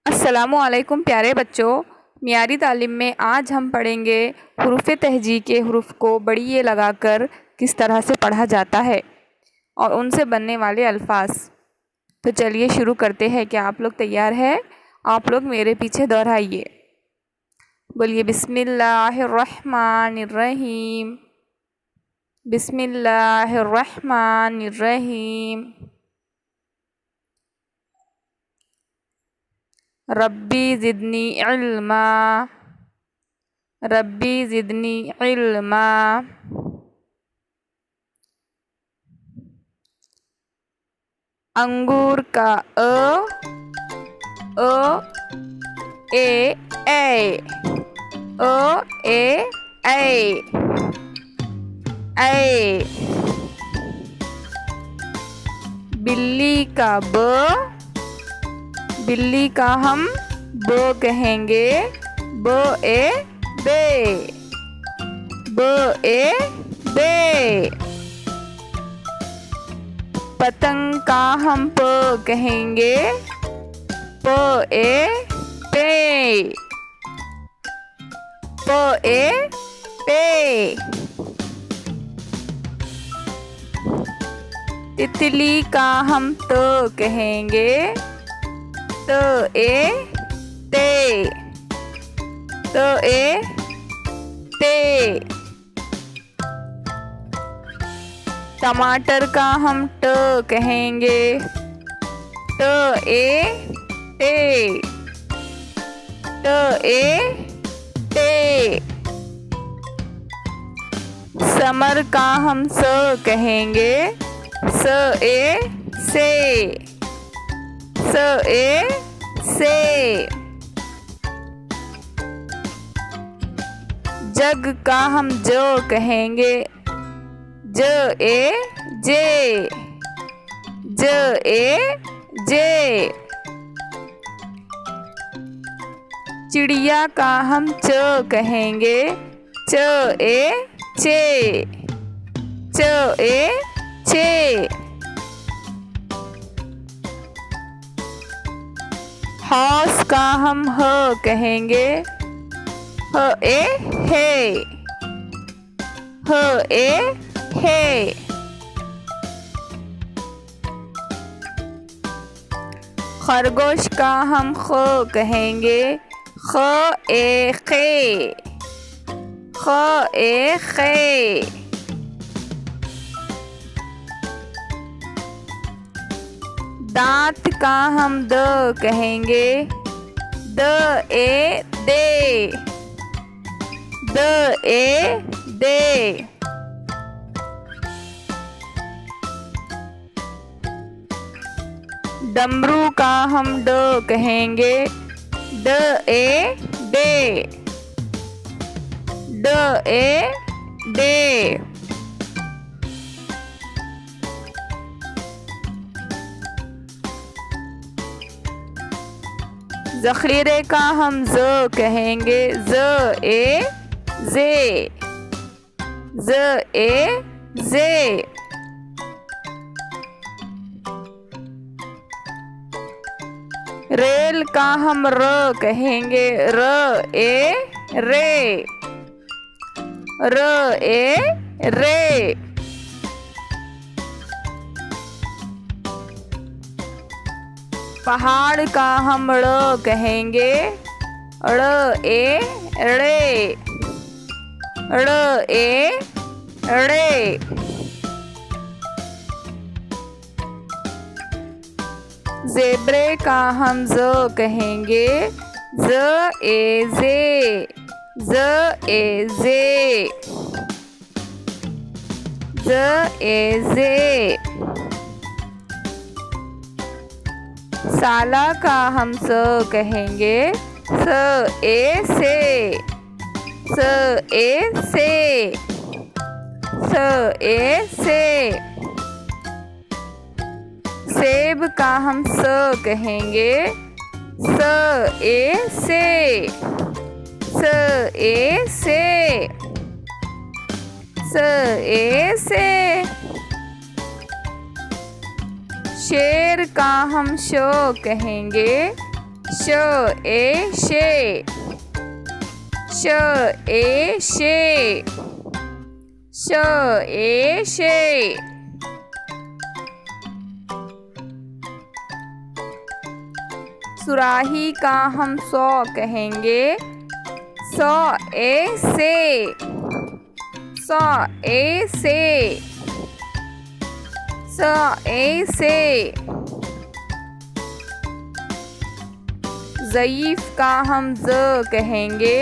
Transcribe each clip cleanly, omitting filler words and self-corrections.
अस्सलामुअलैकुम प्यारे बच्चों, मियारी तालीम में आज हम पढ़ेंगे हुरूफ़ तहजी के हुरूफ को बड़ी ये लगाकर किस तरह से पढ़ा जाता है और उनसे बनने वाले अल्फाज। तो चलिए शुरू करते हैं। क्या आप लोग तैयार हैं? आप लोग मेरे पीछे दोहराइए। बोलिए बिस्मिल्लाहिर्रहमानिर्रहीम, बिस्मिल्लाहिर्रहमानिर्रहीम। रब्बी ज़िदनी इल्मा, रब्बी ज़िदनी इल्मा। अंगूर का अ ए ए ए ए। बिल्ली का ब, बिल्ली का हम ब कहेंगे, ब ए बे, ब ए बे। पतंग का हम प कहेंगे, प ए पे, प ए पे। तितली का हम त कहेंगे, त ए ते, त ए ते। टमाटर का हम ट कहेंगे, ट ए टे, ट ए टे। समर का हम स कहेंगे, स ए से, स ए से। जग का हम जो कहेंगे, ज ए जे, ज ए जे। चिड़िया का हम च कहेंगे, च ए चे, च ए चे। हौस का हम ह कहेंगे, ह ए हे, ह ए हे। खरगोश का हम ख कहेंगे, ख ए खे, ख ए खे। दांत का हम द कहेंगे, द ए दे, द ए दे। डमरू का हम ड कहेंगे, ड ए डे, ड ए डे। ज़ख़ीरे का हम ज कहेंगे, ज ए जे, ज ए जे। रेल का हम र कहेंगे, र ए रे, र ए रे। पहाड़ का हम ड़ कहेंगे, ड़ ए ड़े, ड़ ए ड़े। ज़ेब्रे का हम ज कहेंगे, ज ए जे, ज ए जे, ज ए जे। साला का हम स कहेंगे, स ए से, स ए से, स ए से। सेब का हम स कहेंगे, स ए से, स ए से, स ए से। शेर का हम शो कहेंगे, श ए शे, श ए शे, श ए शे। सुराही का हम सौ कहेंगे, सौ ए से, सौ ए से, सौ ए से। ज़ईफ़ का हम ज़ कहेंगे,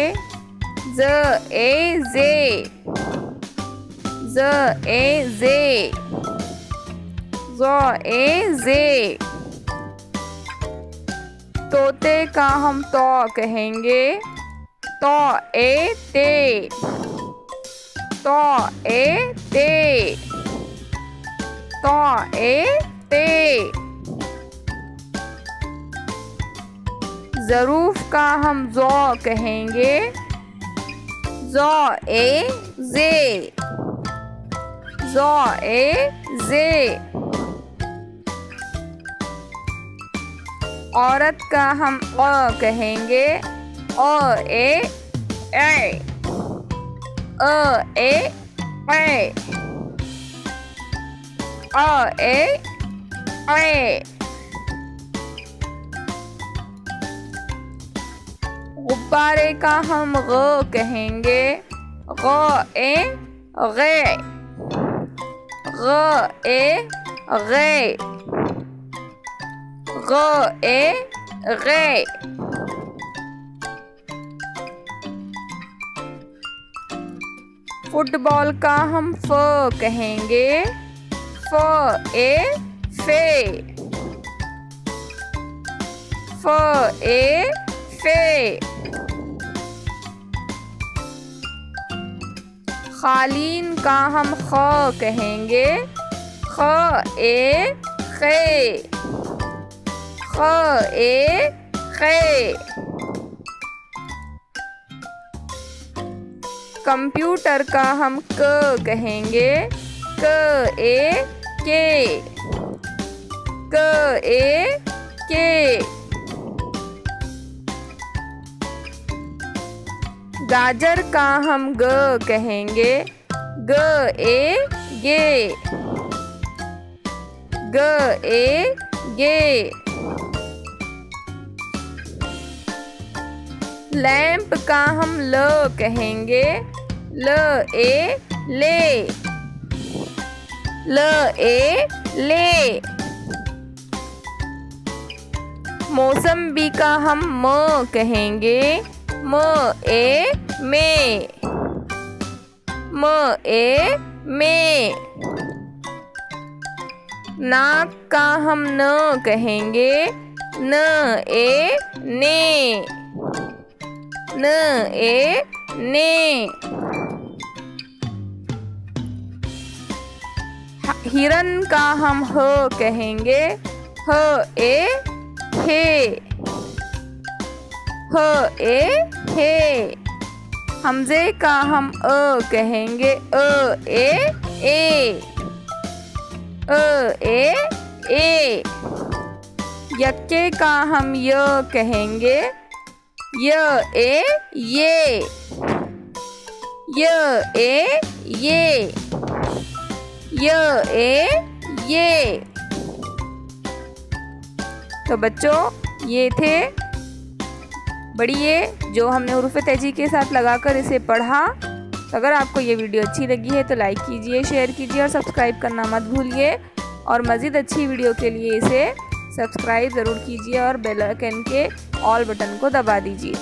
ज़ ए ज़े, ज़ ए ज़े, ज़ ए ज़े। तोते का हम तो कहेंगे, तो ए ते, तो ए ते, तो ए ते। ज़रूफ़ का हम ज़ो कहेंगे, ज़ो ए ज़े, ज़ो ए ज़े। औरत का हम अ कहेंगे, अ ए ए, अ ए ए, अ ए ए। गुब्बारे का हम ग कहेंगे, ग ए गे, ग ए गे, ग ए गे। फुटबॉल का हम फ कहेंगे, फ ए फे, फ ए फे। क़ालीन का हम ख कहेंगे, ख ए खे, ख ए खे। कंप्यूटर का हम क कहेंगे, क ए के, क ए के। गाजर का हम ग कहेंगे, ग ए गे, ग ए गे। लैंप का हम ल कहेंगे, ल ए ले, ल ए ले। मौसम्बी का हम म कहेंगे, म ए में, म ए में। नाक का हम न कहेंगे, न ए ने, न ए ने। हिरन का हम ह कहेंगे, ह ए हे, ह ए हे। हमजे का हम अ कहेंगे, अ ए ए, अ ए ए। यक्के का हम य कहेंगे, य ए ये, य ए ये, य ए ये। तो बच्चों ये थे बढ़िए जो हमने हुरूफ़ तहजी के साथ लगाकर इसे पढ़ा। तो अगर आपको ये वीडियो अच्छी लगी है तो लाइक कीजिए, शेयर कीजिए और सब्सक्राइब करना मत भूलिए। और मज़ीद अच्छी वीडियो के लिए इसे सब्सक्राइब ज़रूर कीजिए और बेल आइकन के ऑल बटन को दबा दीजिए।